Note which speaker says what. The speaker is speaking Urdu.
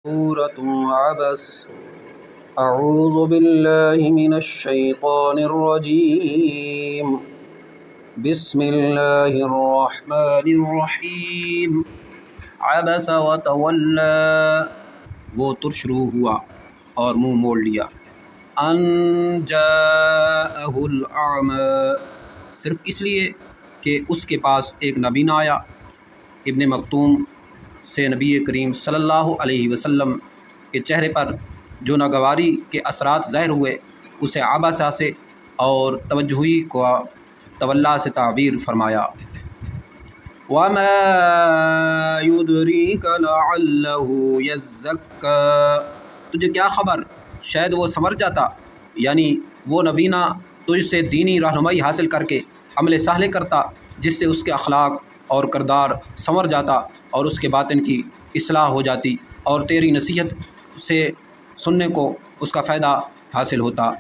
Speaker 1: سورة عبس اعوذ باللہ من الشیطان الرجیم بسم اللہ الرحمن الرحیم عبس وتولی، وہ ترشرو ہوا اور منہ موڑ لیا، ان جاءہ الاعمی، صرف اس لیے کہ اس کے پاس ایک نبینہ آیا۔ ابن مکتوم سے نبی کریم صلی اللہ علیہ وسلم کے چہرے پر جو ناگواری کے اثرات ظاہر ہوئے اسے عبسہ سے اور توجہی کو تولا سے تعبیر فرمایا۔ وما يدريك لعله يزكى، تجھے کیا خبر شاید وہ سنور جاتا، یعنی وہ نبینہ تجھ سے دینی رہنمائی حاصل کر کے عمل صالح کرتا جس سے اس کے اخلاق اور کردار سنور جاتا اور اس کے باطن کی اصلاح ہو جاتی اور تیری نصیحت سے سننے کو اس کا فائدہ حاصل ہوتا۔